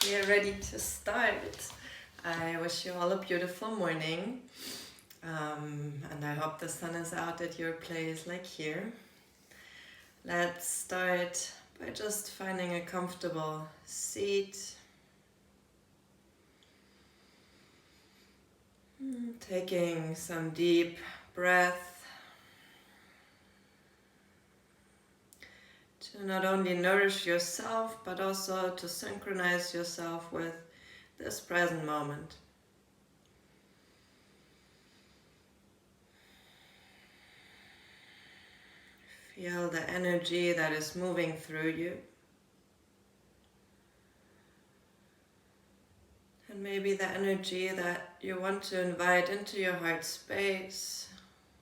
We are ready to start. I wish you all a beautiful morning. And I hope the sun is out at your place like here. Let's start by just finding a comfortable seat. Taking some deep breath to not only nourish yourself, but also to synchronize yourself with this present moment. Feel the energy that is moving through you. And maybe the energy that you want to invite into your heart space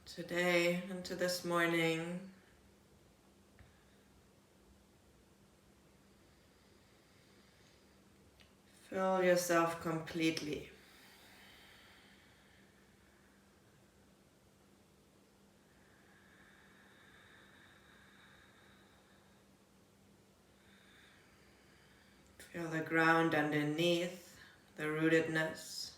today, into this morning. Fill yourself completely. Feel the ground underneath, the rootedness.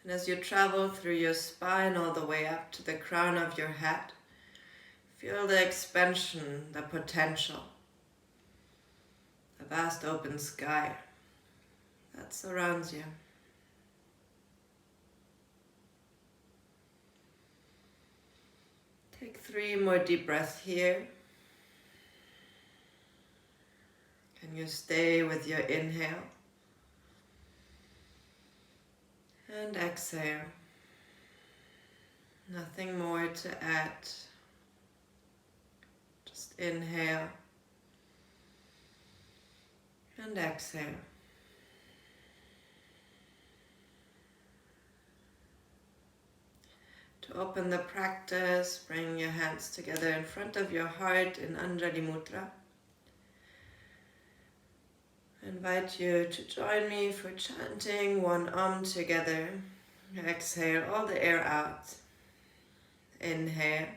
And as you travel through your spine all the way up to the crown of your head, feel the expansion, the potential, the vast open sky that surrounds you. Take 3 more deep breaths here. Can you stay with your inhale? And exhale. Nothing more to add. Just inhale and exhale. To open the practice, bring your hands together in front of your heart in Anjali Mudra. I invite you to join me for chanting one Om together. Exhale all the air out. Inhale.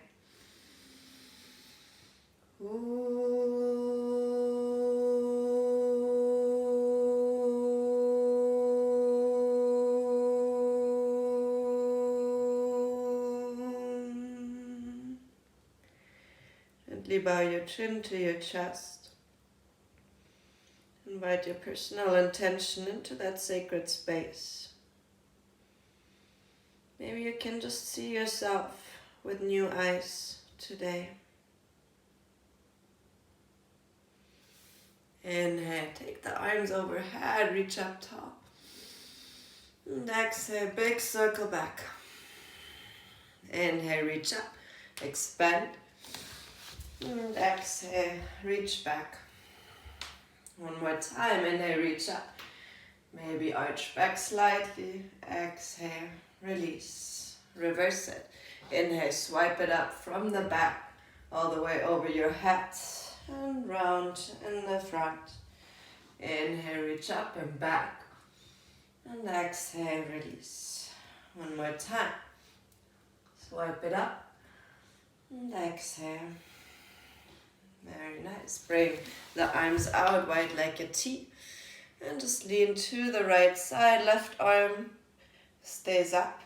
Gently bow your chin to your chest. Invite your personal intention into that sacred space. Maybe you can just see yourself with new eyes today. Inhale, take the arms overhead, reach up tall. And exhale, big circle back. Inhale, reach up, expand. And exhale, reach back. One more time, inhale, reach up. Maybe arch back slightly. Exhale, release. Reverse it. Inhale, swipe it up from the back, all the way over your head and round in the front. Inhale, reach up and back. And exhale, release. One more time. Swipe it up and exhale. Very nice. Bring the arms out wide like a T and just lean to the right side. Left arm stays up.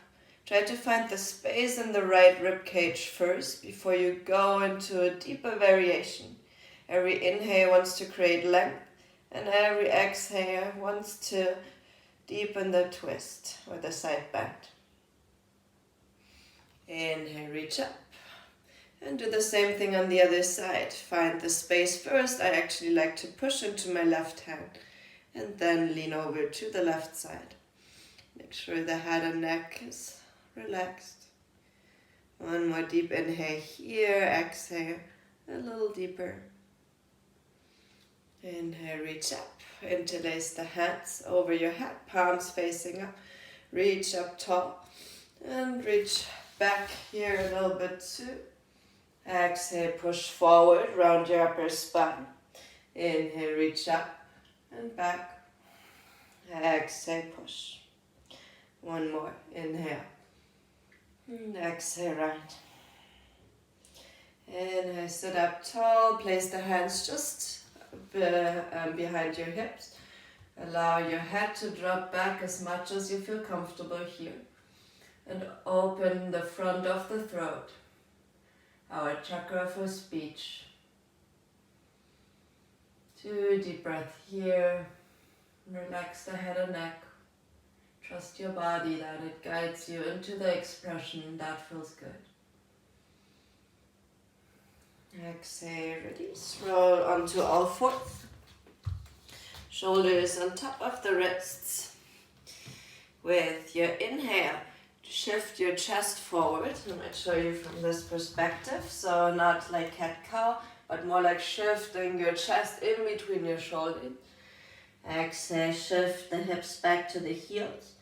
Try to find the space in the right rib cage first before you go into a deeper variation. Every inhale wants to create length and every exhale wants to deepen the twist or the side bend. Inhale, reach up. And do the same thing on the other side. Find the space first. I actually like to push into my left hand and then lean over to the left side. Make sure the head and neck is relaxed. One more deep inhale here. Exhale a little deeper. Inhale, reach up. Interlace the hands over your head, palms facing up. Reach up tall and reach back here a little bit too. Exhale, push forward, round your upper spine. Inhale, reach up and back. Exhale, push. One more, inhale. And exhale, round. Inhale, sit up tall, place the hands just behind your hips. Allow your head to drop back as much as you feel comfortable here. And open the front of the throat, our chakra for speech. 2 deep breaths here. Relax the head and neck. Trust your body that it guides you into the expression that feels good. Exhale, release, roll onto all fours. Shoulders on top of the wrists. With your inhale, shift your chest forward. I might show you from this perspective. So not like cat-cow, but more like shifting your chest in between your shoulders. Exhale, shift the hips back to the heels.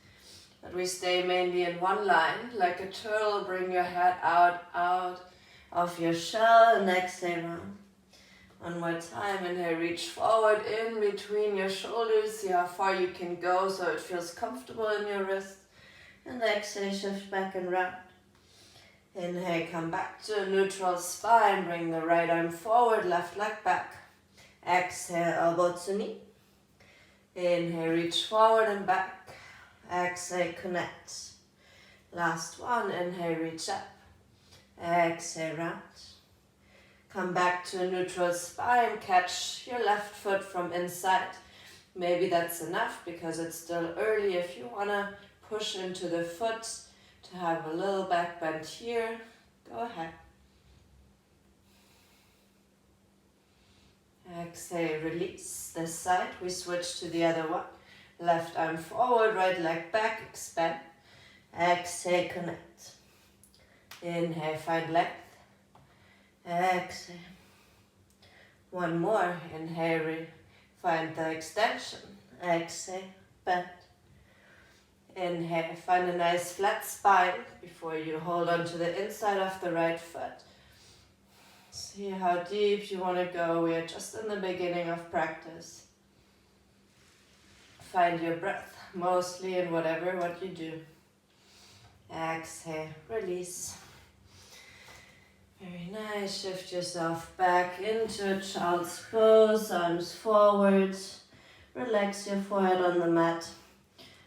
But we stay mainly in one line. Like a turtle, bring your head out of your shell and exhale round. One more time, inhale, reach forward in between your shoulders. See how far you can go so it feels comfortable in your wrist. And exhale, shift back and round. Inhale, come back to a neutral spine. Bring the right arm forward, left leg back. Exhale, elbow to knee. Inhale, reach forward and back. Exhale, connect. Last one, inhale, reach up. Exhale, round. Come back to a neutral spine. Catch your left foot from inside. Maybe that's enough because it's still early. If you want to push into the foot to have a little back bend here, go ahead. Exhale, release this side. We switch to the other one. Left arm forward, right leg back, expand. Exhale, connect. Inhale, find length. Exhale. One more. Inhale, find the extension. Exhale, bend. Inhale, find a nice flat spine before you hold on to the inside of the right foot. See how deep you want to go. We are just in the beginning of practice. Find your breath, mostly in what you do. Exhale, release. Very nice. Shift yourself back into a child's pose, arms forward. Relax your forehead on the mat.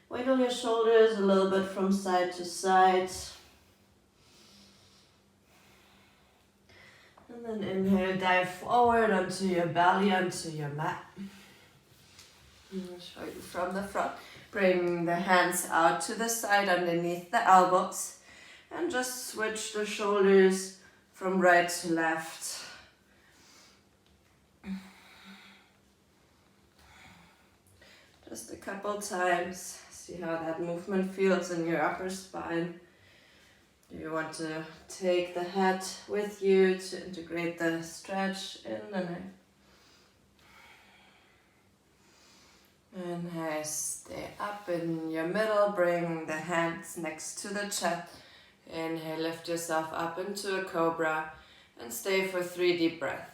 Wiggle your shoulders a little bit from side to side. And then inhale, dive forward onto your belly, onto your mat. I'll show you from the front. Bring the hands out to the side underneath the elbows. And just switch the shoulders from right to left. Just a couple times. See how that movement feels in your upper spine. Do you want to take the head with you to integrate the stretch in the neck? Inhale, stay up in your middle. Bring the hands next to the chest. Inhale, lift yourself up into a cobra and stay for 3 deep breaths.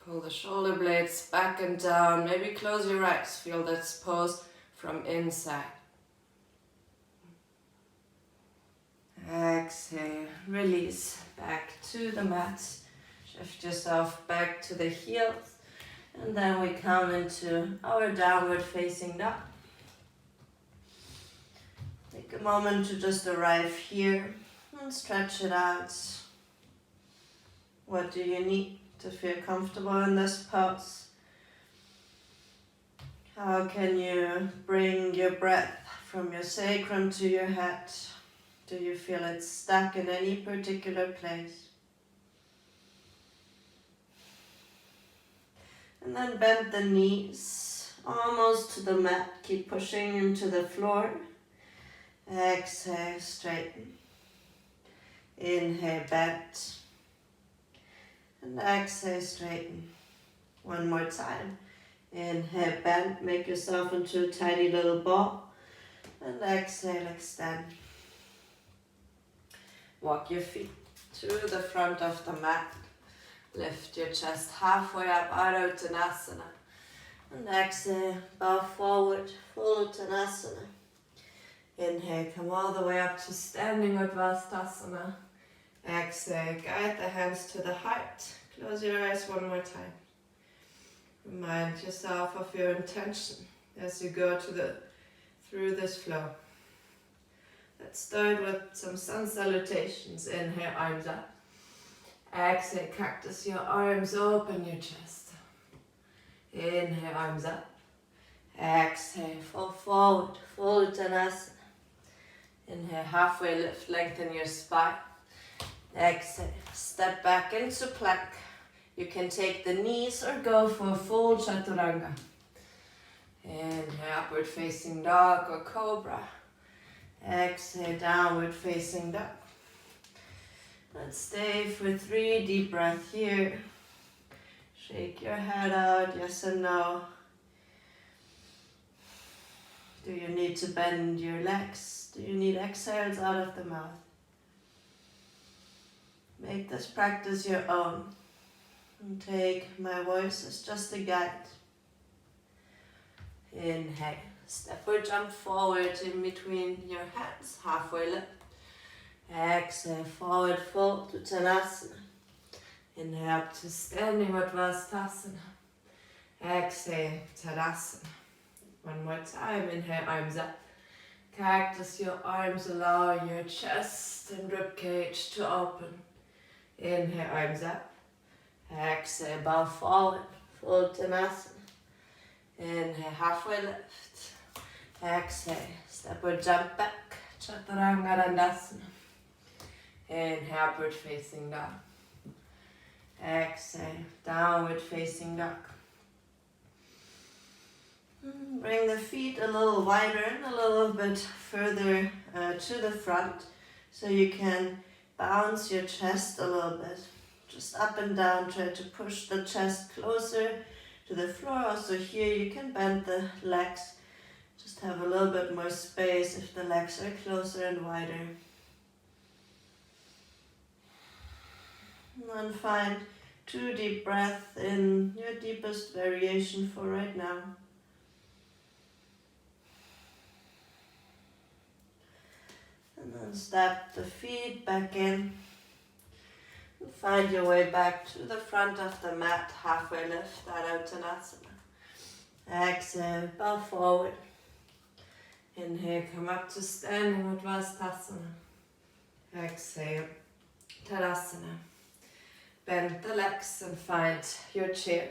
Pull the shoulder blades back and down. Maybe close your eyes. Feel this pose from inside. Exhale, release back to the mat. Shift yourself back to the heels. And then we come into our downward facing dog. Take a moment to just arrive here and stretch it out. What do you need to feel comfortable in this pose? How can you bring your breath from your sacrum to your head? Do you feel it stuck in any particular place? And then bend the knees almost to the mat. Keep pushing into the floor. Exhale, straighten. Inhale, bend. And exhale, straighten. One more time. Inhale, bend. Make yourself into a tiny little ball. And exhale, extend. Walk your feet to the front of the mat. Lift your chest halfway up out of Uttanasana. And exhale, bow forward, full Uttanasana. Inhale, come all the way up to standing Uttanasana. Exhale, guide the hands to the heart. Close your eyes one more time. Remind yourself of your intention as you go through this flow. Let's start with some sun salutations. Inhale, arms up. Exhale, cactus, your arms open your chest. Inhale, arms up. Exhale, fall forward, full Uttanasana. Inhale, halfway lift, lengthen your spine. Exhale, step back into plank. You can take the knees or go for a full chaturanga. Inhale, upward facing dog or cobra. Exhale, downward facing dog. Let's stay for 3 deep breaths here. Shake your head out, yes and no. Do you need to bend your legs? Do you need exhales out of the mouth? Make this practice your own. And take my voice as just a guide. Inhale, step or jump forward in between your hands, halfway lift. Exhale, forward fold to Uttanasana. Inhale up to standing Uttanasana. Exhale, Tadasana. One more time, inhale, arms up. Cactus, your arms allow your chest and ribcage to open. Inhale, arms up. Exhale, bow forward, full Uttanasana. Inhale, halfway lift. Exhale, step or jump back, Chaturanga Dandasana. Inhale, upward facing dog. Exhale, downward facing dog. Bring the feet a little wider and a little bit further to the front so you can bounce your chest a little bit. Just up and down, try to push the chest closer to the floor. Also here you can bend the legs. Just have a little bit more space if the legs are closer and wider. And then find 2 deep breaths in your deepest variation for right now. And then step the feet back in. And find your way back to the front of the mat, halfway lift, Adho Uttanasana. Exhale, bow forward. Inhale, come up to standing Uttanasana. Exhale, Tadasana. Bend the legs and find your chair.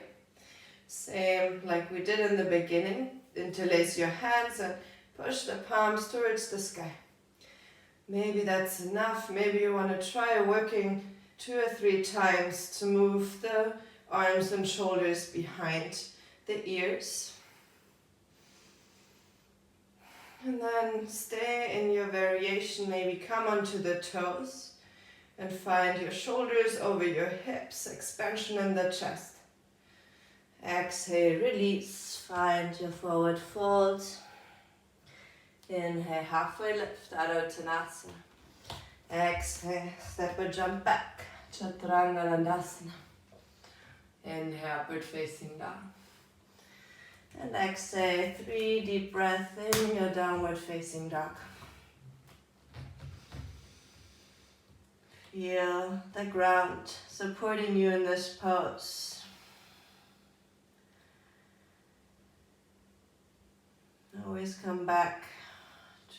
Same like we did in the beginning. Interlace your hands and push the palms towards the sky. Maybe that's enough. Maybe you want to try working 2 or 3 times to move the arms and shoulders behind the ears. And then stay in your variation. Maybe come onto the toes. And find your shoulders over your hips, expansion in the chest. Exhale, release, find your forward fold. Inhale, halfway lift, Adho Uttanasana. Exhale, step or jump back, Chaturanga Dandasana. Inhale, upward facing dog. And exhale, 3 deep breaths in your downward facing dog. Feel the ground supporting you in this pose. Always come back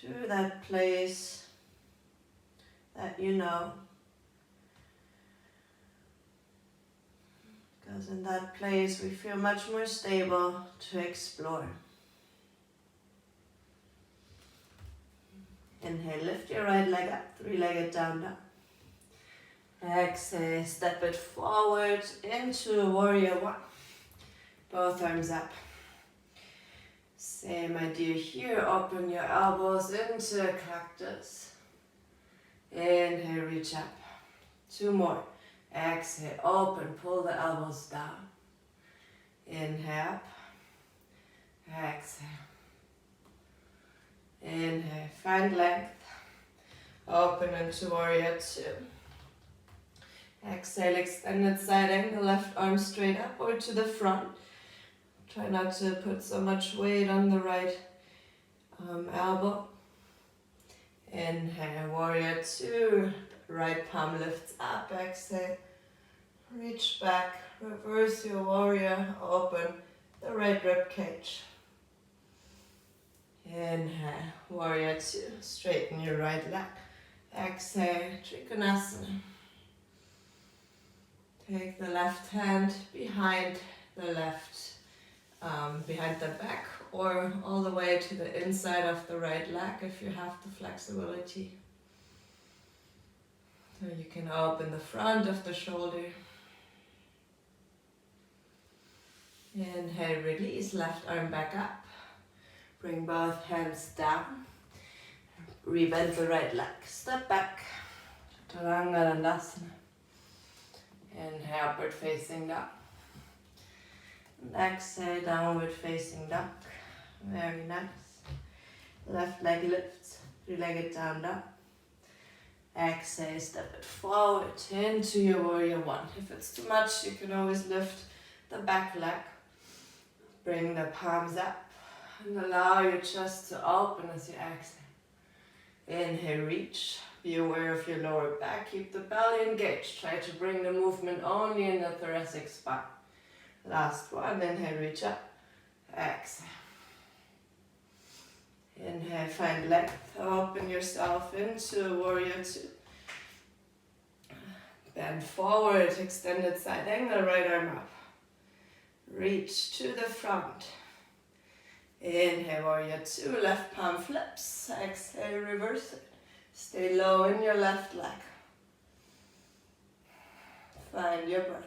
to that place that you know. Because in that place we feel much more stable to explore. Inhale, lift your right leg up, 3-legged down dog. Exhale, step it forward into warrior 1. Both arms up. Same idea here, open your elbows into a cactus. Inhale, reach up. 2 more. Exhale, open, pull the elbows down. Inhale up. Exhale. Inhale, find length. Open into warrior 2. Exhale, extended side angle, left arm straight up or to the front. Try not to put so much weight on the right elbow. Inhale, warrior 2, right palm lifts up, exhale, reach back, reverse your warrior, open, right rib cage. Inhale, warrior two. Straighten your right leg. Exhale, Trikonasana. Take the left hand behind the left, behind the back, or all the way to the inside of the right leg if you have the flexibility. So you can open the front of the shoulder. Inhale, release, left arm back up. Bring both hands down. Rebend the right leg. Step back. Chaturanga Dandasana. Inhale, upward facing dog. And exhale, downward facing dog. Very nice. Left leg lifts. Three-legged down dog. Exhale, step it forward into your warrior one. If it's too much, you can always lift the back leg. Bring the palms up and allow your chest to open as you exhale. Inhale, reach. Be aware of your lower back. Keep the belly engaged. Try to bring the movement only in the thoracic spine. Last one. Inhale, reach up. Exhale. Inhale, find length. Open yourself into warrior two. Bend forward, extended side angle, right arm up. Reach to the front. Inhale, warrior two, left palm flips. Exhale, reverse it. Stay low in your left leg. Find your breath.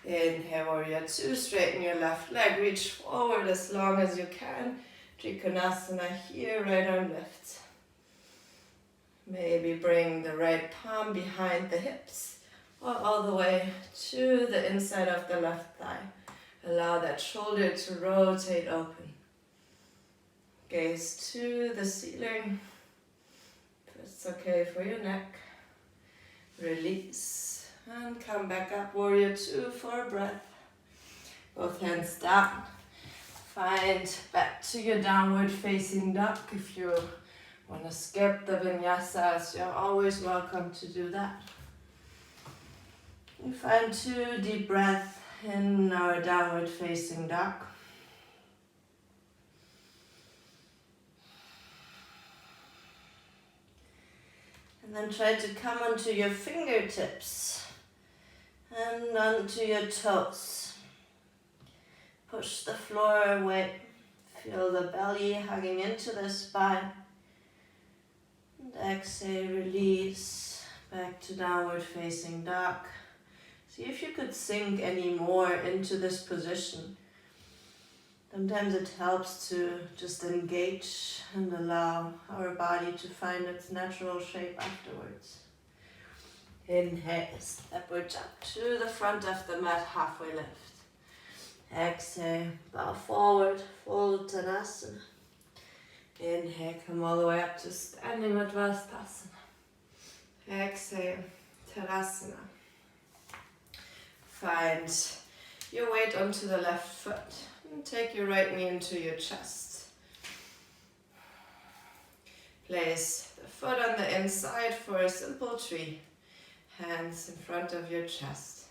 Inhale, warrior two, straighten your left leg. Reach forward as long as you can. Trikonasana here, right arm lifts. Maybe bring the right palm behind the hips or all the way to the inside of the left thigh. Allow that shoulder to rotate open. Gaze to the ceiling. If it's okay for your neck. Release and come back up, warrior two for a breath. Both hands down. Find back to your downward facing dog. If you want to skip the vinyasas, you're always welcome to do that. You find 2 deep breaths in our downward facing dog. And then try to come onto your fingertips and onto your toes. Push the floor away. Feel the belly hugging into the spine. And exhale, release. Back to downward facing dog. See if you could sink any more into this position. Sometimes it helps to just engage and allow our body to find its natural shape afterwards. Inhale, upward jump to the front of the mat, halfway lift. Exhale, bow forward, full Uttanasana. Inhale, come all the way up to standing Madhvastasana. Exhale, Tadasana. Find your weight onto the left foot and take your right knee into your chest. Place the foot on the inside for a simple tree. Hands in front of your chest.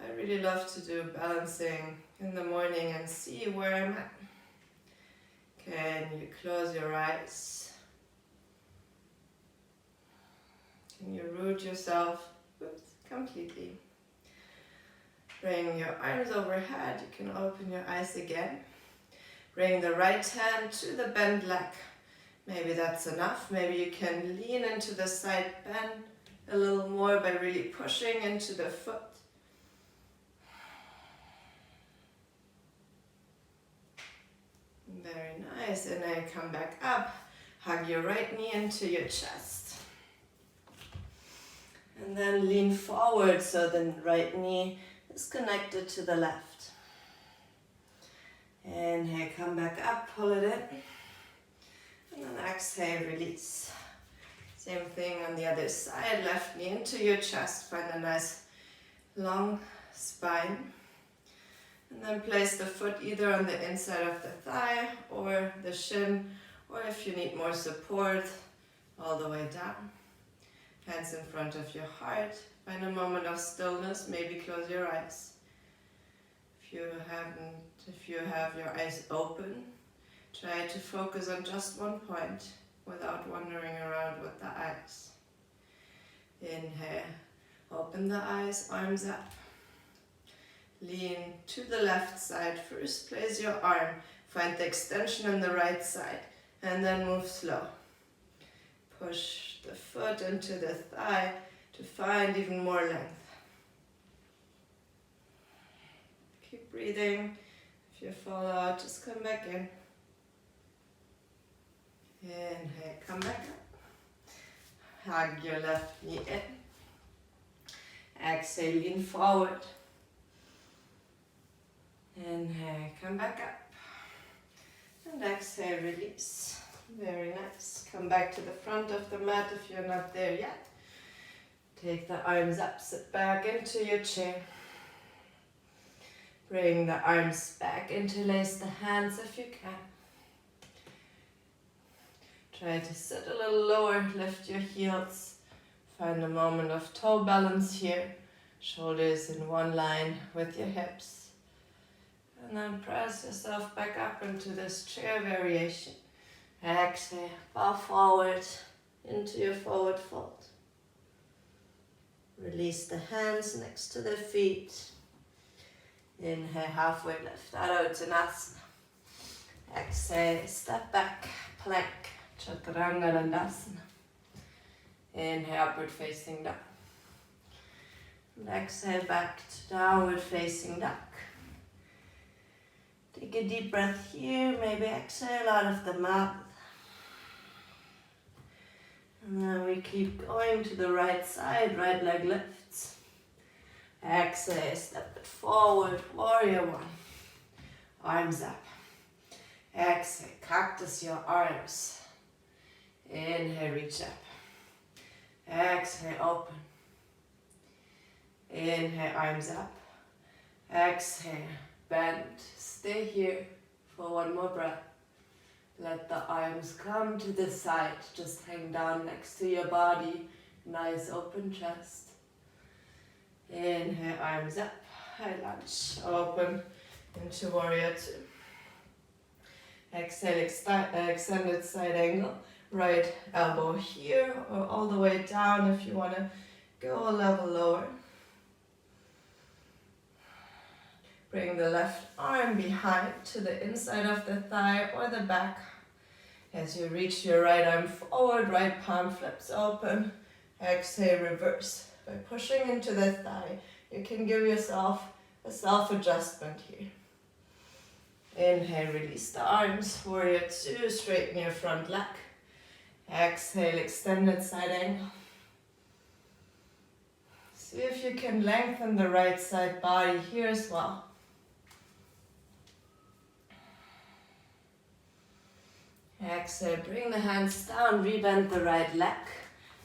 I really love to do balancing in the morning and see where I'm at. Can you close your eyes? Can you root yourself completely? Bring your arms overhead. You can open your eyes again. Bring the right hand to the bent leg. Maybe that's enough. Maybe you can lean into the side bend a little more by really pushing into the foot. Very nice. And then come back up. Hug your right knee into your chest. And then lean forward so the right knee is connected to the left. Inhale, come back up, pull it in. And then exhale, release. Same thing on the other side. Left knee into your chest. Find a nice long spine. And then place the foot either on the inside of the thigh or the shin, or if you need more support, all the way down. Hands in front of your heart. Find a moment of stillness, maybe close your eyes. If you have your eyes open, try to focus on just one point without wandering around with the eyes. Inhale, open the eyes, arms up. Lean to the left side first, place your arm, find the extension on the right side, and then move slow. Push the foot into the thigh to find even more length. Keep breathing. If you fall out, just come back in. Inhale, come back up. Hug your left knee in. Exhale, lean forward. Inhale, come back up. And exhale, release. Very nice. Come back to the front of the mat if you're not there yet. Take the arms up, sit back into your chair. Bring the arms back, interlace the hands if you can. Try to sit a little lower, lift your heels. Find a moment of toe balance here. Shoulders in one line with your hips. And then press yourself back up into this chair variation. Exhale, bow forward into your forward fold. Release the hands next to the feet. Inhale, halfway lift out of Uttanasana. Exhale, step back, plank, Chaturanga Dandasana. Inhale, upward facing dog. And exhale, back to downward facing dog. Take a deep breath here, maybe exhale out of the mouth. And then we keep going to the right side, right leg lifts. Exhale, step it forward, warrior one. Arms up. Exhale, cactus your arms. Inhale, reach up. Exhale, open. Inhale, arms up. Exhale, bend. Stay here for one more breath. Let the arms come to the side. Just hang down next to your body. Nice open chest. Inhale, arms up. High lunge. Open into warrior two. Exhale, extended side angle. Right elbow here or all the way down if you want to go a level lower. Bring the left arm behind to the inside of the thigh or the back. As you reach your right arm forward, right palm flips open. Exhale, reverse. By pushing into the thigh, you can give yourself a self-adjustment here. Inhale, release the arms. Warrior two, straighten your front leg. Exhale, extended side angle. See if you can lengthen the right side body here as well. Exhale, bring the hands down, rebend the right leg.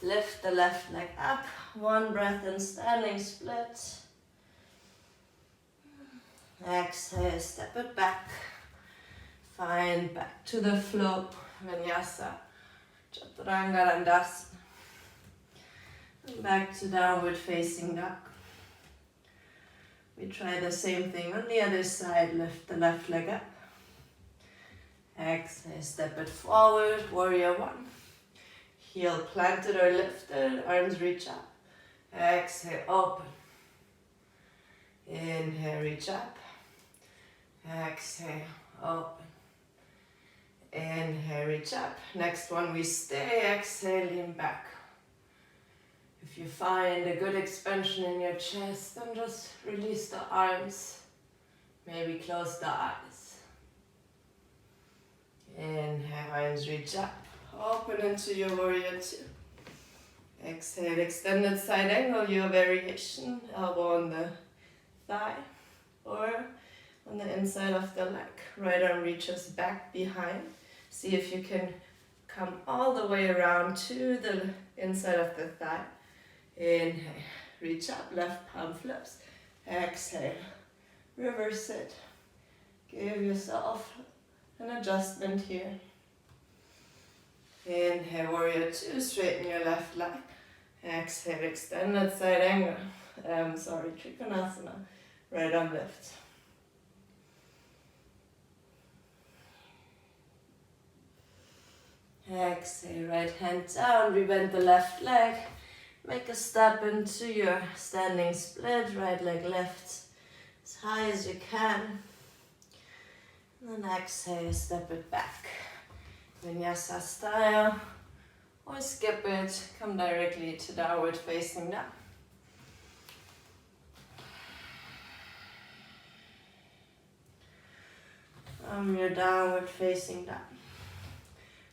Lift the left leg up. One breath in standing split. Exhale, step it back. Find back to the flow. Vinyasa. Chaturanga Dandasana. And back to downward facing dog. We try the same thing on the other side. Lift the left leg up. Exhale, step it forward, warrior one. Heel planted or lifted, arms reach up. Exhale, open. Inhale, reach up. Exhale, open. Inhale, reach up. Next one, we stay. Exhale, lean back. If you find a good expansion in your chest, then just release the arms. Maybe close the eyes. Inhale, arms reach up. Open into your warrior two. Exhale, extended side angle, your variation. Elbow on the thigh or on the inside of the leg. Right arm reaches back behind. See if you can come all the way around to the inside of the thigh. Inhale, reach up, left palm flips. Exhale, reverse it. Give yourself an adjustment here. Inhale, warrior two, straighten your left leg. Exhale, extended side angle. Trikonasana. Right arm lift. exhale, right hand down, rebend the left leg. Make a step into your standing split, right leg lifts as high as you can. And then exhale, step it back. Vinyasa style, or skip it, come directly to downward facing dog. From your downward facing dog,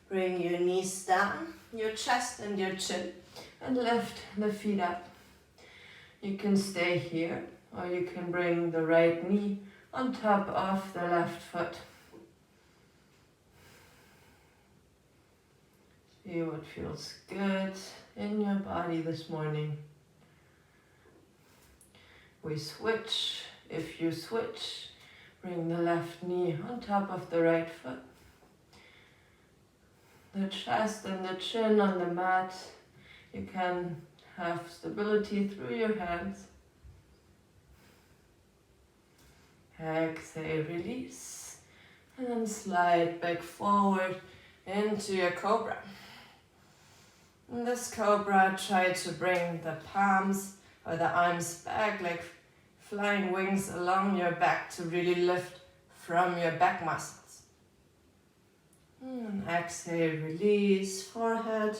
bring your knees down, your chest and your chin, and lift the feet up. You can stay here, or you can bring the right knee on top of the left foot. See what feels good in your body this morning. We switch. If you switch, bring the left knee on top of the right foot. The chest and the chin on the mat. You can have stability through your hands. Exhale, release. And then slide back forward into your cobra. In this cobra, try to bring the palms or the arms back like flying wings along your back to really lift from your back muscles. And exhale, release, forehead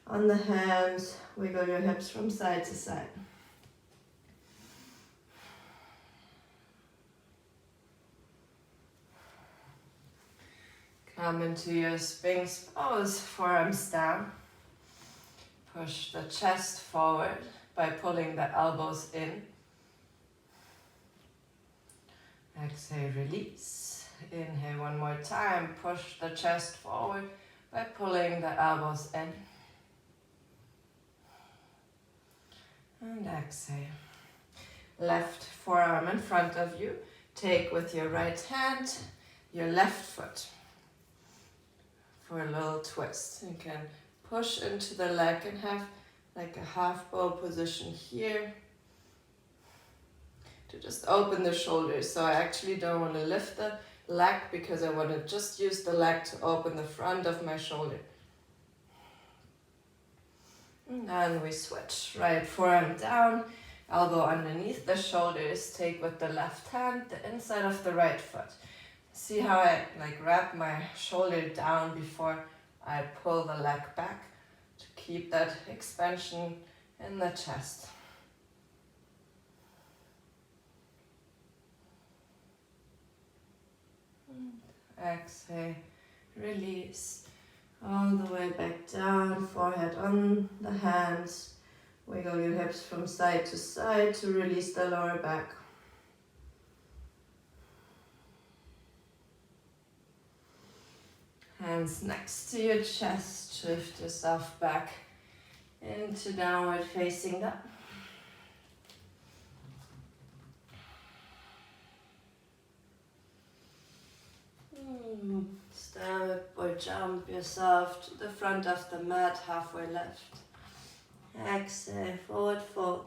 on the hands, wiggle your hips from side to side. Come into your Sphinx pose, forearms down. Push the chest forward by pulling the elbows in. Exhale, release. Inhale one more time, push the chest forward by pulling the elbows in. And exhale. Left forearm in front of you. Take with your right hand your left foot for a little twist. You can push into the leg and have like a half bow position here to just open the shoulders. So I actually don't want to lift the leg because I want to just use the leg to open the front of my shoulder. And then we switch. Right forearm down, elbow underneath the shoulders. Take with the left hand the inside of the right foot. See how I like wrap my shoulder down before I pull the leg back to keep that expansion in the chest. Exhale, release. All the way back down, forehead on the hands. Wiggle your hips from side to side to release the lower back. Hands next to your chest. Shift yourself back into downward facing dog. Step or jump yourself to the front of the mat, halfway left. Exhale, forward fold.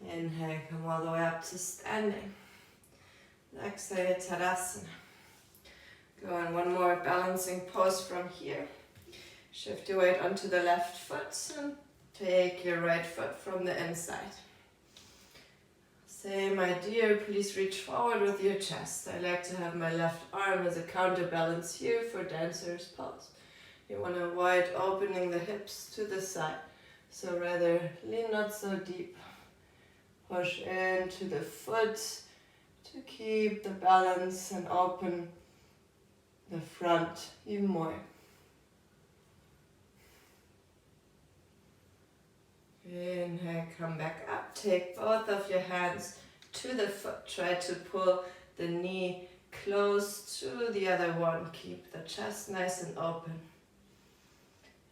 Inhale, come all the way up to standing. Exhale, Tadasana. Go on one more balancing pose from here. Shift your weight onto the left foot and take your right foot from the inside. Same idea, please reach forward with your chest. I like to have my left arm as a counterbalance here for dancer's pose. You want to avoid opening the hips to the side. So rather lean not so deep. Push into the foot to keep the balance and open the front even more. Inhale, come back up. Take both of your hands to the foot. Try to pull the knee close to the other one. Keep the chest nice and open.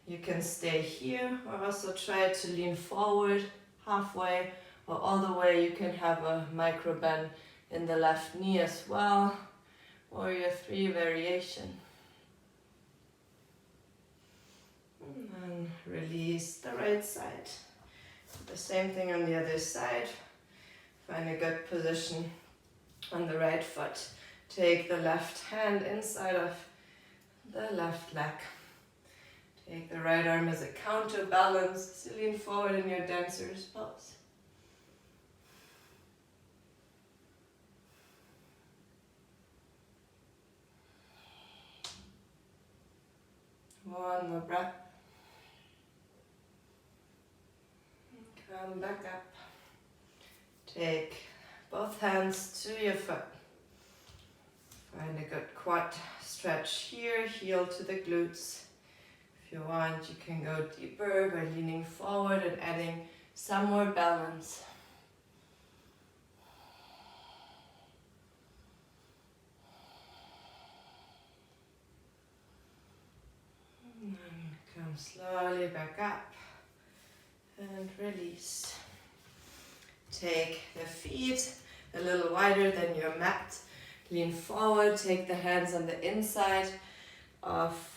You can stay here or also try to lean forward halfway or all the way. You can have a micro bend in the left knee as well. Warrior 3 variation. And then release the right side. The same thing on the other side. Find a good position on the right foot. Take the left hand inside of the left leg. Take the right arm as a counterbalance, so lean forward in your dancer's pose. One more breath. Come back up. Take both hands to your foot. Find a good quad stretch here, heel to the glutes. If you want, you can go deeper by leaning forward and adding some more balance. And come slowly back up and release. Take the feet a little wider than your mat. Lean forward, take the hands on the inside of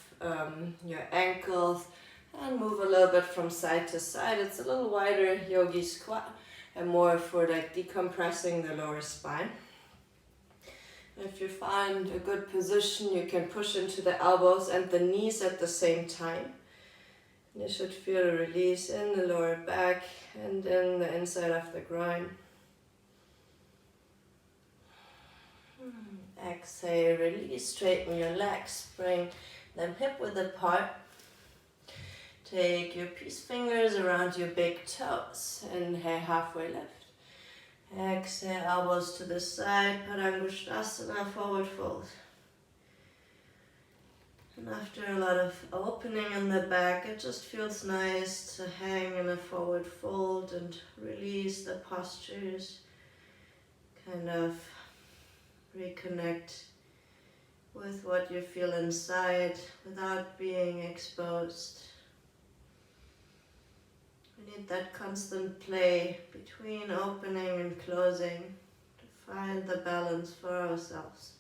your ankles and move a little bit from side to side. It's a little wider yogi squat and more for like decompressing the lower spine. If you find a good position, you can push into the elbows and the knees at the same time. You should feel a release in the lower back and in the inside of the groin. Exhale, release, straighten your legs, bring them hip width apart. Take your peace fingers around your big toes. Inhale, halfway lift. Exhale, elbows to the side, Padangusthasana, forward fold. And after a lot of opening in the back, it just feels nice to hang in a forward fold and release the postures. Kind of reconnect with what you feel inside without being exposed. We need that constant play between opening and closing to find the balance for ourselves.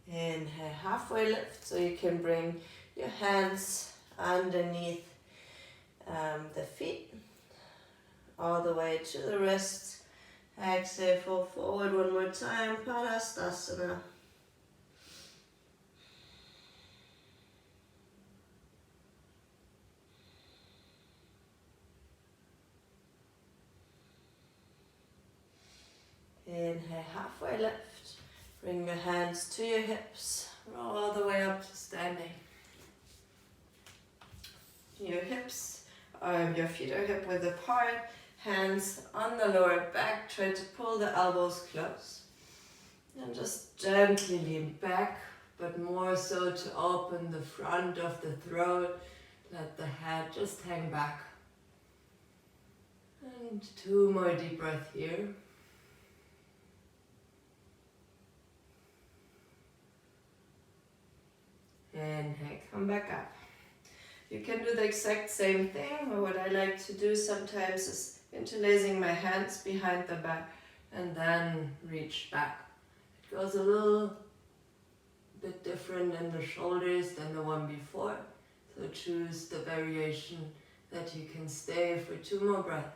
Inhale, halfway lift, so you can bring your hands underneath the feet, all the way to the wrists. Exhale, fold forward one more time, Padastasana. Inhale, halfway lift. Bring your hands to your hips, roll all the way up to standing. Your feet are hip width apart, hands on the lower back, try to pull the elbows close. And just gently lean back, but more so to open the front of the throat, let the head just hang back. And 2 more deep breaths here. Inhale, come back up. You can do the exact same thing, or what I like to do sometimes is interlacing my hands behind the back and then reach back. It goes a little bit different in the shoulders than the one before, so choose the variation that you can stay for 2 more breaths.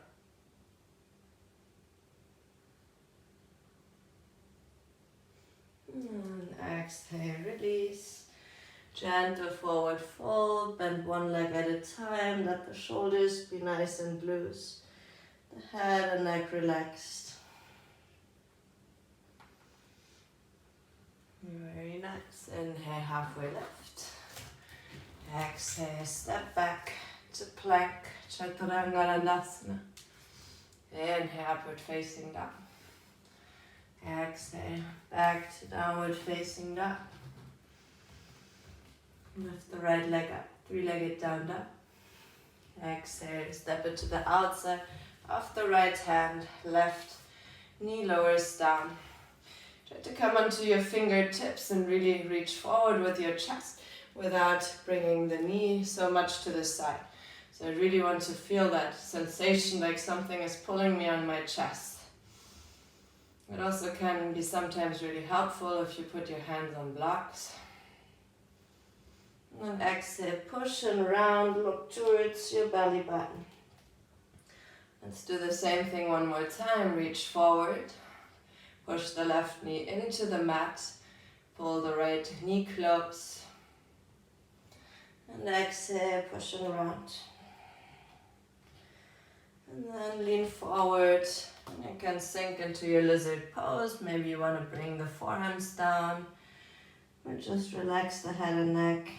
And exhale, release. Gentle forward fold, bend one leg at a time, let the shoulders be nice and loose. The head and neck relaxed. Very nice. Inhale, halfway lift. Exhale, step back to plank, Chaturanga Dandasana. Inhale, upward facing dog. Exhale, back to downward facing dog. Lift the right leg up, 3-legged down dog. Exhale, step it to the outside of the right hand, left knee lowers down. Try to come onto your fingertips and really reach forward with your chest without bringing the knee so much to the side. So I really want to feel that sensation like something is pulling me on my chest. It also can be sometimes really helpful if you put your hands on blocks. And exhale, push and round, look towards your belly button. Let's do the same thing one more time. Reach forward, push the left knee into the mat, Pull the right knee close. And exhale, pushing around. And then lean forward. And you can sink into your lizard pose. Maybe you want to bring the forearms down. Or just relax the head and neck.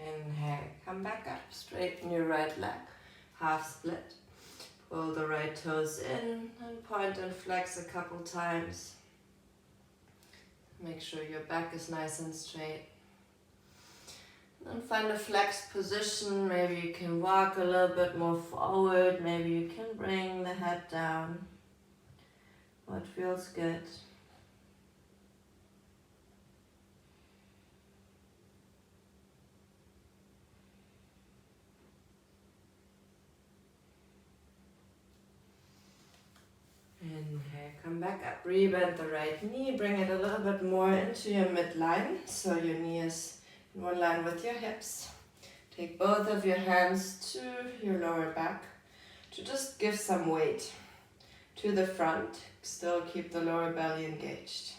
Inhale, come back up, straighten your right leg, half split. Pull the right toes in and point and flex a couple times. Make sure your back is nice and straight. Then find a flexed position. Maybe you can walk a little bit more forward. Maybe you can bring the head down. What feels good? Inhale, come back up, rebend the right knee, bring it a little bit more into your midline, so your knee is in one line with your hips. Take both of your hands to your lower back to just give some weight to the front. Still keep the lower belly engaged.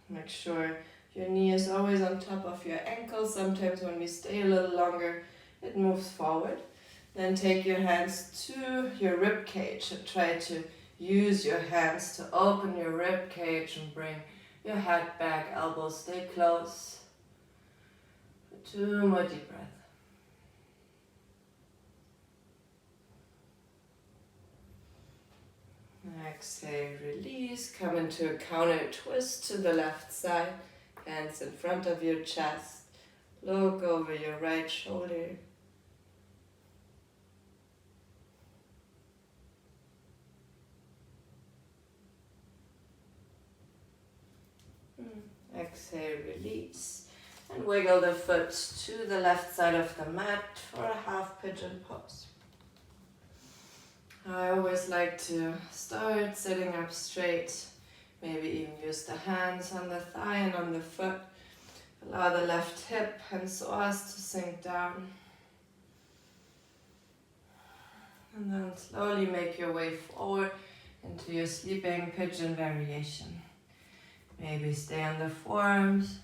Make sure your knee is always on top of your ankle. Sometimes when we stay a little longer, it moves forward. Then take your hands to your rib cage and try to use your hands to open your rib cage and bring your head back, elbows stay close. 2 more deep breaths. Exhale, release, come into a counter twist to the left side, hands in front of your chest, look over your right shoulder. Exhale, release, and wiggle the foot to the left side of the mat for a half pigeon pose. I always like to start sitting up straight, maybe even use the hands on the thigh and on the foot. Allow the left hip and psoas to sink down. And then slowly make your way forward into your sleeping pigeon variation. Maybe stay on the forearms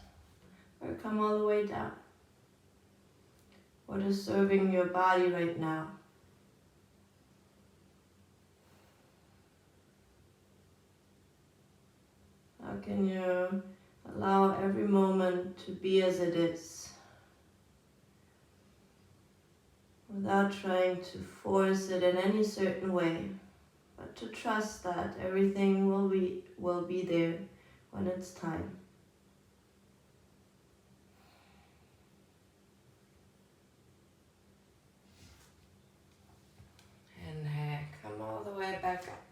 or come all the way down. What is serving your body right now? How can you allow every moment to be as it is without trying to force it in any certain way, but to trust that everything will be there when it's time. Inhale, come all the way back up.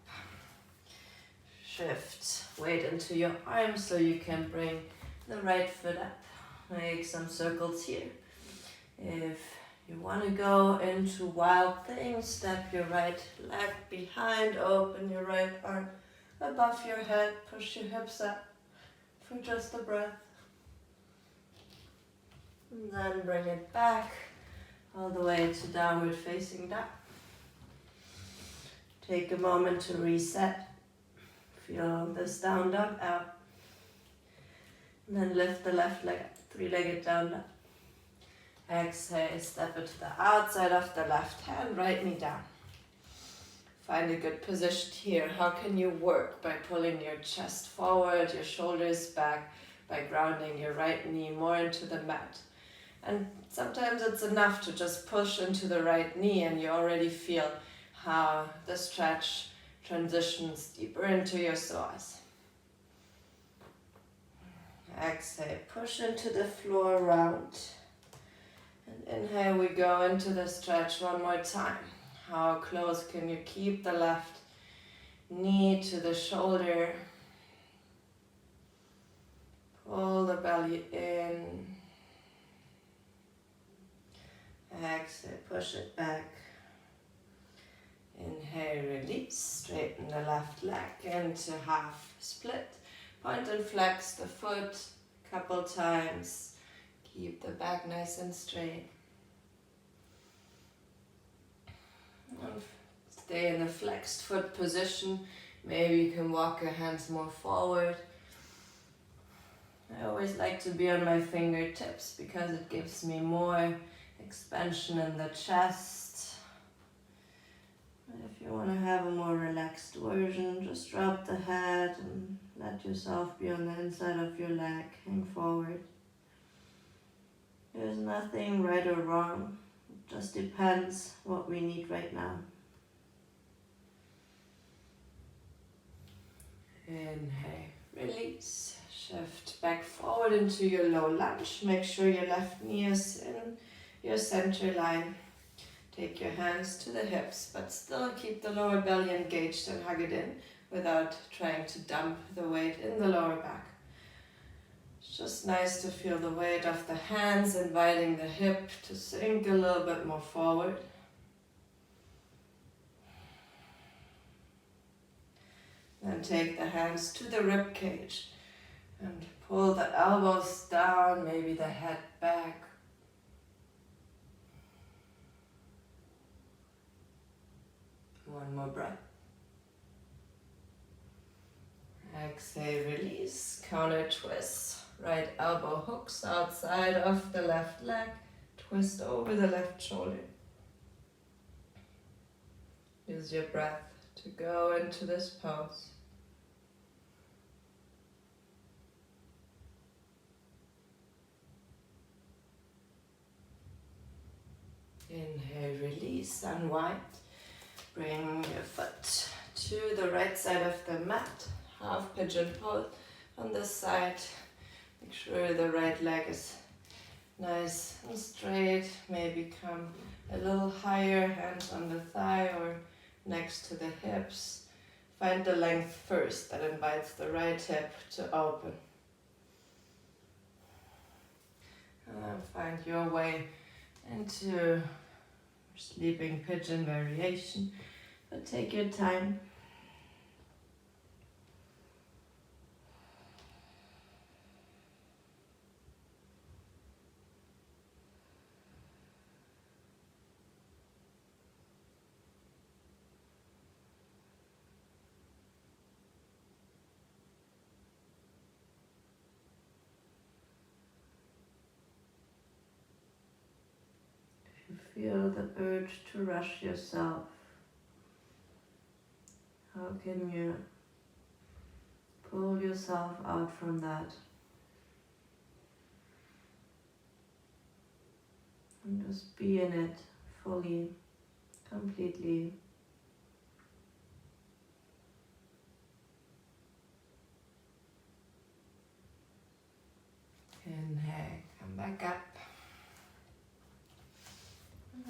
Shift weight into your arms so you can bring the right foot up. Make some circles here. If you want to go into wild thing, step your right leg behind, open your right arm above your head, push your hips up for just a breath. And then bring it back all the way to downward facing dog. Take a moment to reset. Feel this down dog out. And then lift the left leg up, three-legged down dog. Exhale, step it to the outside of the left hand, right knee down. Find a good position here. How can you work? By pulling your chest forward, your shoulders back, by grounding your right knee more into the mat. And sometimes it's enough to just push into the right knee and you already feel how the stretch transitions deeper into your psoas. Exhale, push into the floor round. And inhale, we go into the stretch one more time. How close can you keep the left knee to the shoulder? Pull the belly in. Exhale, push it back. Inhale, release, straighten the left leg into half split. Point and flex the foot a couple times. Keep the back nice and straight. And stay in the flexed foot position. Maybe you can walk your hands more forward. I always like to be on my fingertips because it gives me more expansion in the chest. If you want to have a more relaxed version, just drop the head and let yourself be on the inside of your leg. Hang forward. There's nothing right or wrong. It just depends what we need right now. Inhale, release. Shift back forward into your low lunge. Make sure your left knee is in your center line. Take your hands to the hips, but still keep the lower belly engaged and hug it in without trying to dump the weight in the lower back. It's just nice to feel the weight of the hands, inviting the hip to sink a little bit more forward. Then take the hands to the rib cage and pull the elbows down, maybe the head back. One more breath. Exhale, release, counter twist. Right elbow hooks outside of the left leg. Twist over the left shoulder. Use your breath to go into this pose. Inhale, release, unwind. Bring your foot to the right side of the mat. Half pigeon pose on this side. Make sure the right leg is nice and straight. Maybe come a little higher, hands on the thigh or next to the hips. Find the length first that invites the right hip to open. And then find your way into sleeping pigeon variation, but take your time. Feel the urge to rush yourself. How can you pull yourself out from that? And just be in it fully, completely. Inhale, come back up.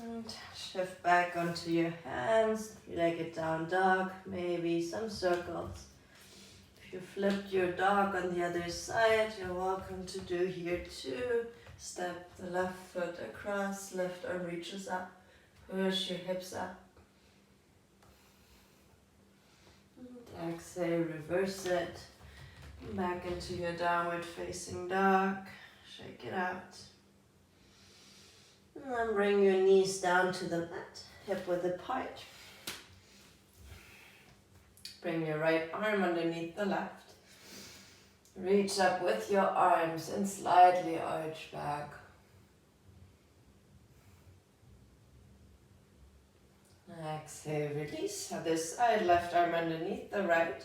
And shift back onto your hands, leg down dog, maybe some circles. If you flipped your dog on the other side, you're welcome to do here too. Step the left foot across, left arm reaches up, push your hips up. And exhale, reverse it. Back into your downward facing dog, shake it out. And then bring your knees down to the mat, hip width apart. Bring your right arm underneath the left. Reach up with your arms and slightly arch back. Exhale, release. Other side, left arm underneath the right.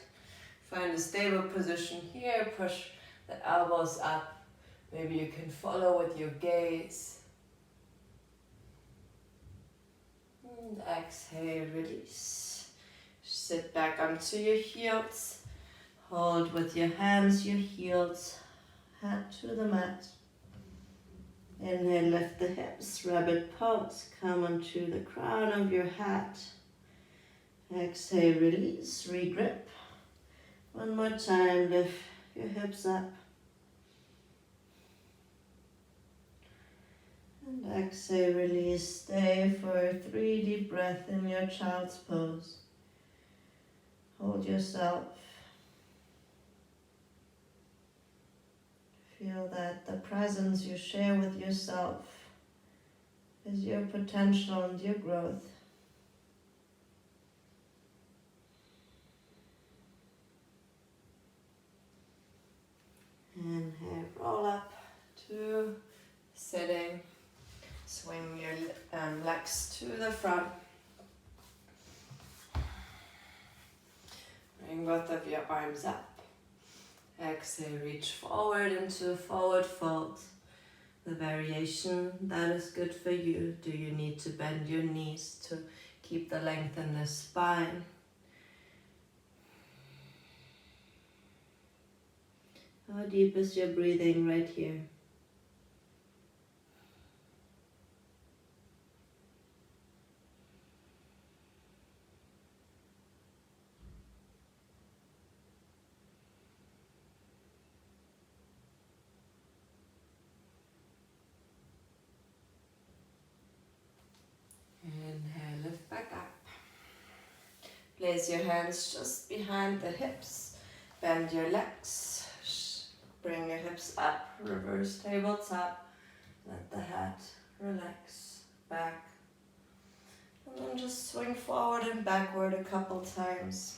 Find a stable position here. Push the elbows up. Maybe you can follow with your gaze. And exhale, release. Sit back onto your heels. Hold with your hands, your heels, head to the mat. Inhale, lift the hips, rabbit pose. Come onto the crown of your hat. Exhale, release, regrip. One more time, lift your hips up. And exhale, release. Stay for 3 deep breaths in your child's pose. Hold yourself. Feel that the presence you share with yourself is your potential and your growth. Inhale, roll up to sitting. Swing your legs to the front. Bring both of your arms up. Exhale, reach forward into forward fold. The variation that is good for you. Do you need to bend your knees to keep the length in the spine? How deep is your breathing right here? Inhale, lift back up. Place your hands just behind the hips. Bend your legs. Bring your hips up. Reverse tabletop. Let the head relax. Back. And then just swing forward and backward a couple times.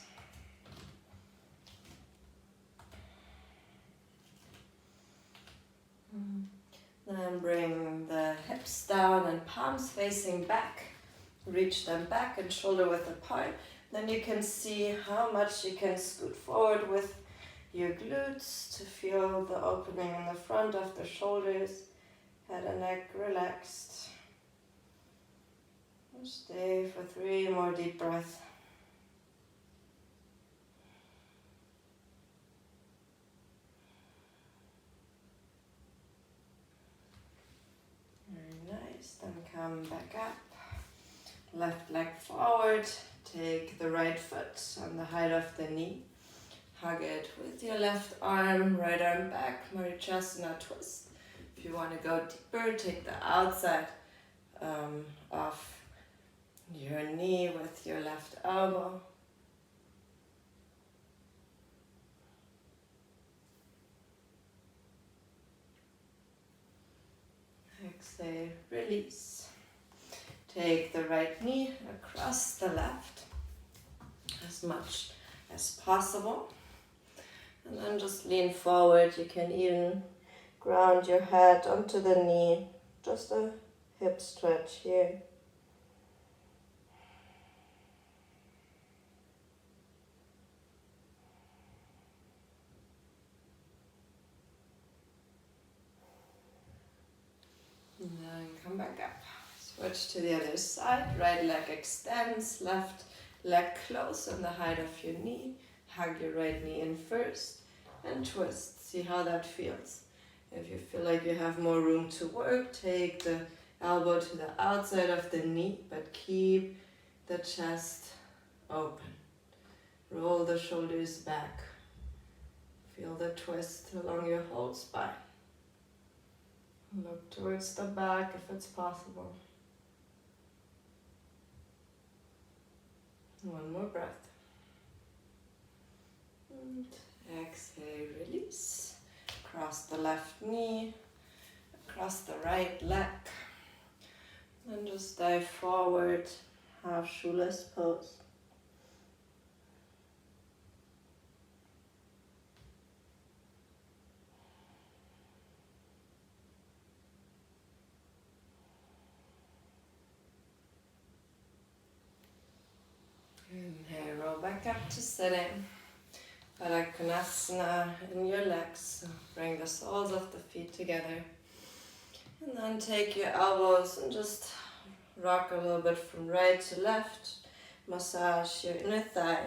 Then bring the hips down and palms facing back. Reach them back and shoulder width apart. Then you can see how much you can scoot forward with your glutes to feel the opening in the front of the shoulders. Head and neck relaxed. Stay for 3 more deep breaths. Very nice. Then come back up. Left leg forward. Take the right foot on the height of the knee. Hug it with your left arm, right arm back, Marichyasana twist. If you want to go deeper, take the outside of your knee with your left elbow. Exhale, release. Take the right knee across the left as much as possible. And then just lean forward. You can even ground your head onto the knee. Just a hip stretch here. And then come back up. Switch to the other side. Right leg extends, left leg close on the height of your knee. Hug your right knee in first and twist. See how that feels. If you feel like you have more room to work, take the elbow to the outside of the knee, but keep the chest open. Roll the shoulders back. Feel the twist along your whole spine. Look towards the back if it's possible. One more breath. And exhale, release. Cross the left knee, across the right leg. And just dive forward, half shoeless pose. Inhale, roll back up to sitting. Baddha Konasana in your legs. So bring the soles of the feet together. And then take your elbows and just rock a little bit from right to left. Massage your inner thigh.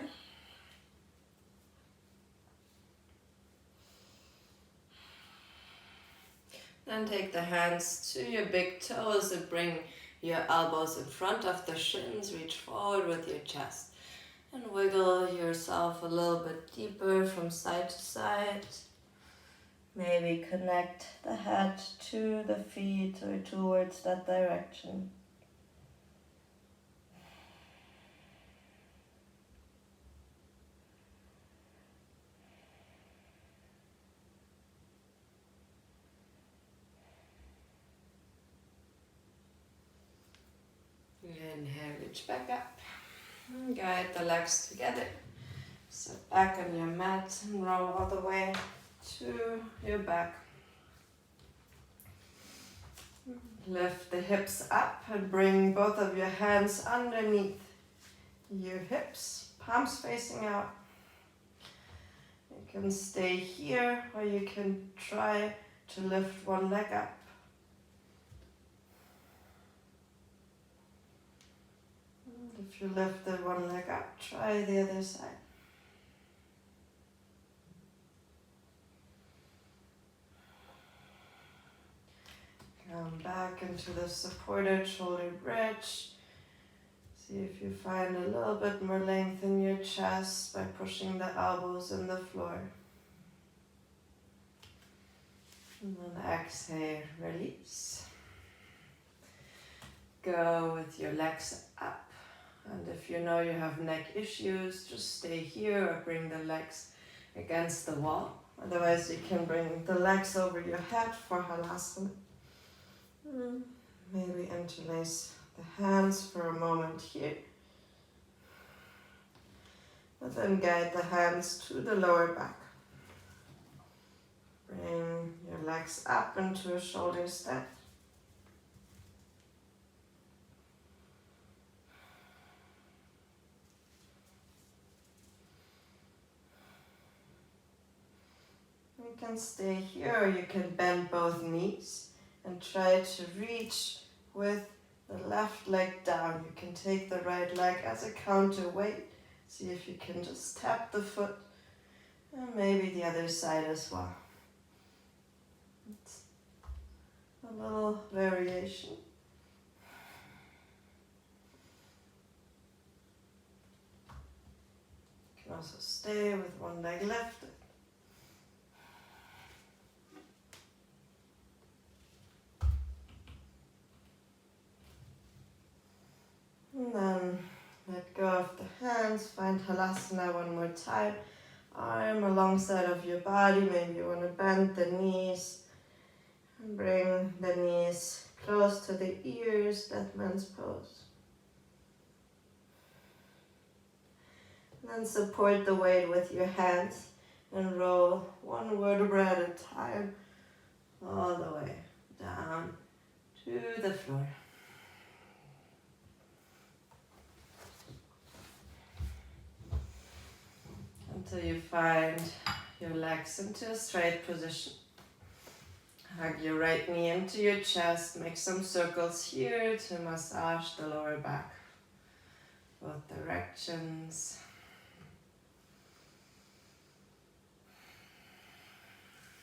Then take the hands to your big toes and bring your elbows in front of the shins. Reach forward with your chest. And wiggle yourself a little bit deeper from side to side. Maybe connect the head to the feet or towards that direction. Inhale, reach back up. Guide the legs together. Sit back on your mat and roll all the way to your back. Lift the hips up and bring both of your hands underneath your hips, palms facing out. You can stay here or you can try to lift one leg up. And if you lift the one leg up, try the other side. Come back into the supported shoulder bridge. See if you find a little bit more length in your chest by pushing the elbows in the floor. And then exhale, release. Go with your legs up. And if you know you have neck issues, just stay here or bring the legs against the wall. Otherwise, you can bring the legs over your head for Halasana. Maybe interlace the hands for a moment here. And then guide the hands to the lower back. Bring your legs up into a shoulder stand. You can stay here or you can bend both knees and try to reach with the left leg down. You can take the right leg as a counterweight. See if you can just tap the foot and maybe the other side as well. It's a little variation. You can also stay with one leg lifted. And then let go of the hands, find Halasana one more time. Arm alongside of your body, maybe you want to bend the knees. And bring the knees close to the ears, that man's pose. And then support the weight with your hands and roll one vertebra at a time all the way down to the floor. Until you find your legs into a straight position. Hug your right knee into your chest. Make some circles here to massage the lower back. Both directions.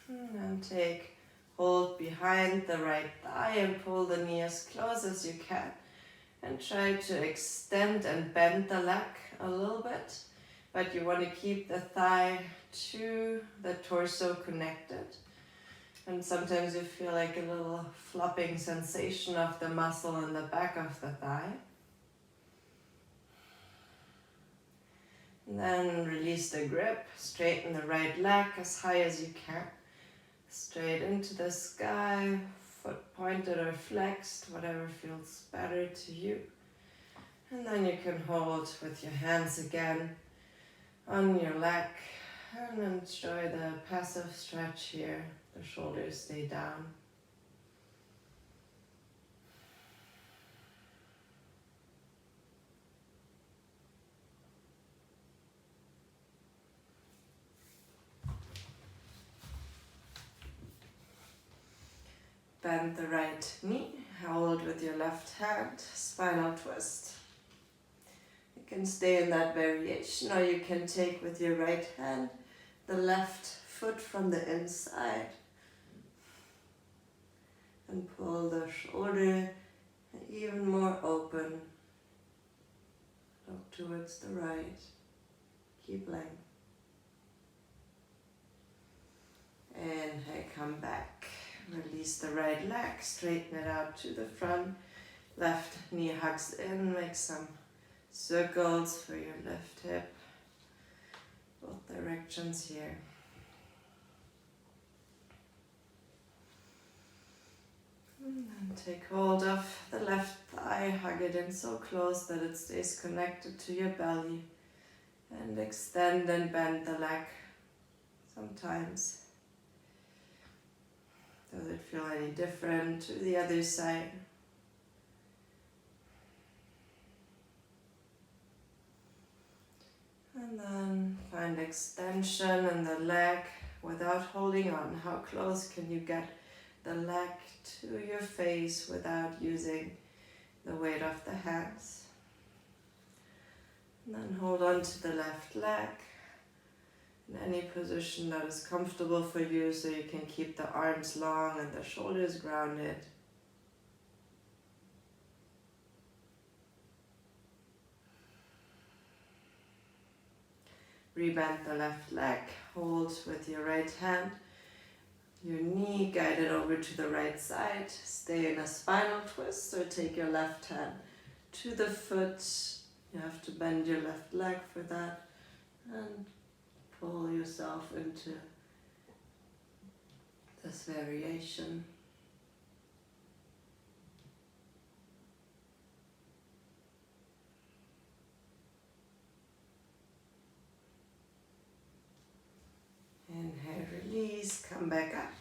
And then take hold behind the right thigh and pull the knee as close as you can. And try to extend and bend the leg a little bit. But you want to keep the thigh to the torso connected. And sometimes you feel like a little flopping sensation of the muscle in the back of the thigh. And then release the grip, straighten the right leg as high as you can. Straight into the sky, foot pointed or flexed, whatever feels better to you. And then you can hold with your hands again on your leg and enjoy the passive stretch here. The shoulders stay down. Bend the right knee, hold with your left hand, spinal twist. You can stay in that variation or you can take with your right hand the left foot from the inside and pull the shoulder even more open. Look towards the right. Keep length. Inhale, come back. Release the right leg, straighten it out to the front. Left knee hugs in, make some circles for your left hip. Both directions here. And then take hold of the left thigh, hug it in so close that it stays connected to your belly. And extend and bend the leg sometimes. Does it feel any different to the other side? And then find extension in the leg without holding on. How close can you get the leg to your face without using the weight of the hands? And then hold on to the left leg in any position that is comfortable for you, so you can keep the arms long and the shoulders grounded. Rebend the left leg, hold with your right hand, your knee guided over to the right side. Stay in a spinal twist, or take your left hand to the foot. You have to bend your left leg for that, and pull yourself into this variation. Inhale, release, come back up.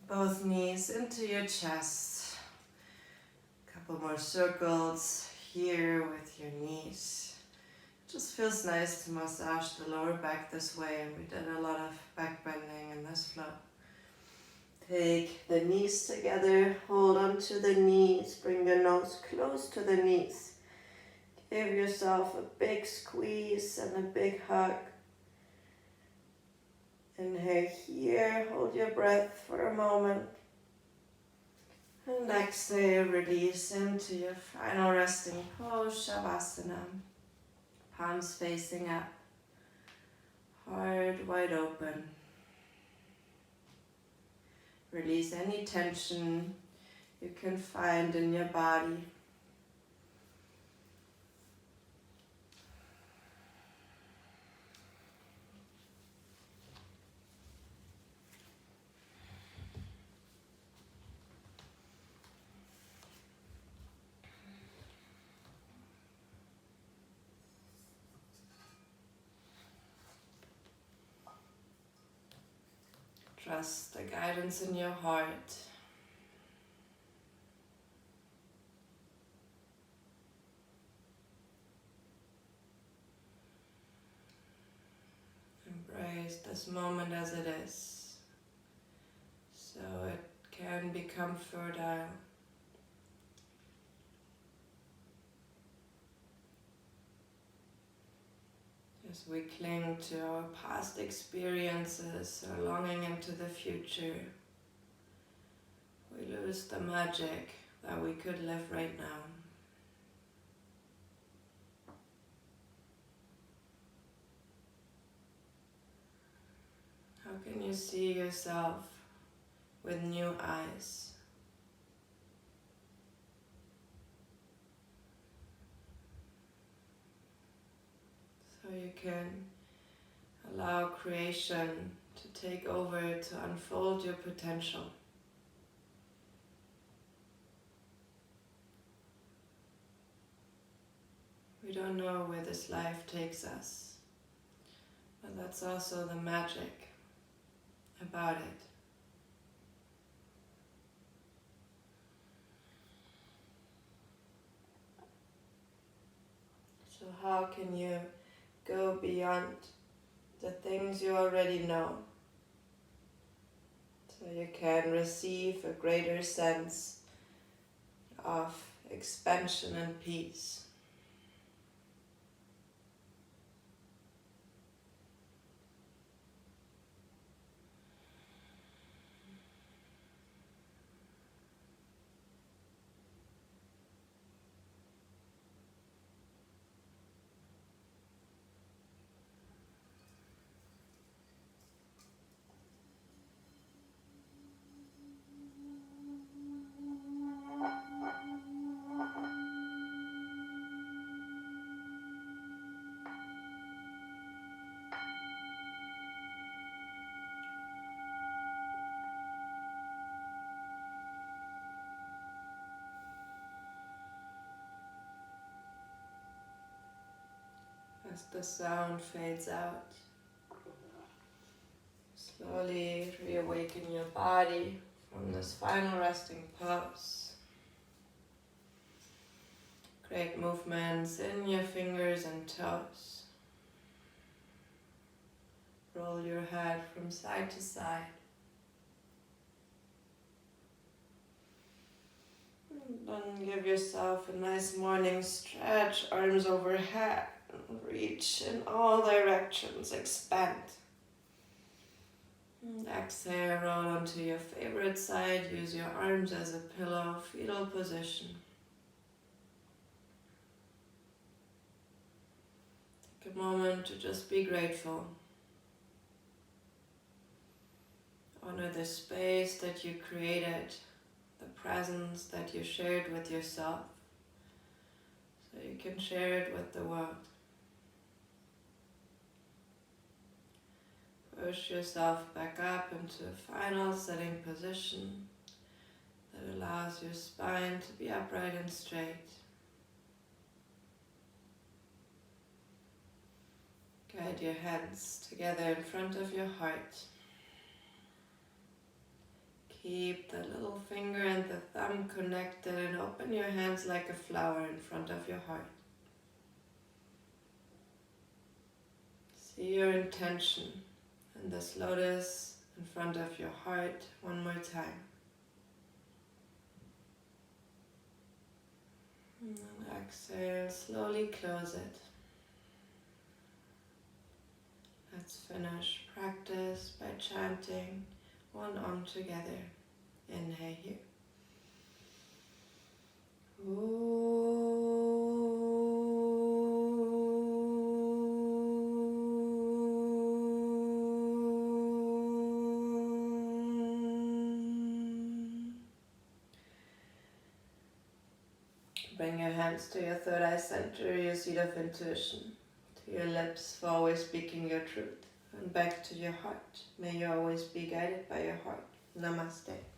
Both knees into your chest. Couple more circles here with your knees. Just feels nice to massage the lower back this way, and we did a lot of back bending in this flow. Take the knees together, hold on to the knees, bring the nose close to the knees. Give yourself a big squeeze and a big hug. Inhale here, hold your breath for a moment. And exhale, release into your final resting pose, Shavasana. Palms facing up, heart wide open. Release any tension you can find in your body. Trust the guidance in your heart. Embrace this moment as it is, so it can become fertile. As we cling to our past experiences or longing into the future, we lose the magic that we could live right now. How can you see yourself with new eyes? So you can allow creation to take over, to unfold your potential. We don't know where this life takes us, but that's also the magic about it. So how can you go beyond the things you already know, so you can receive a greater sense of expansion and peace? as the sound fades out. Slowly reawaken your body from this final resting pose. Great movements in your fingers and toes. Roll your head from side to side. Then give yourself a nice morning stretch, arms overhead, reach in all directions, expand. And exhale, roll onto your favorite side, use your arms as a pillow, fetal position. Take a moment to just be grateful. Honor the space that you created, the presence that you shared with yourself, so you can share it with the world. Push yourself back up into a final sitting position that allows your spine to be upright and straight. Guide your hands together in front of your heart. Keep the little finger and the thumb connected and open your hands like a flower in front of your heart. See your intention and this lotus in front of your heart one more time. And then exhale, slowly close it. Let's finish practice by chanting one Om together. Inhale here. Bring your hands to your third eye center, your seat of intuition, to your lips for always speaking your truth, and back to your heart. May you always be guided by your heart. Namaste.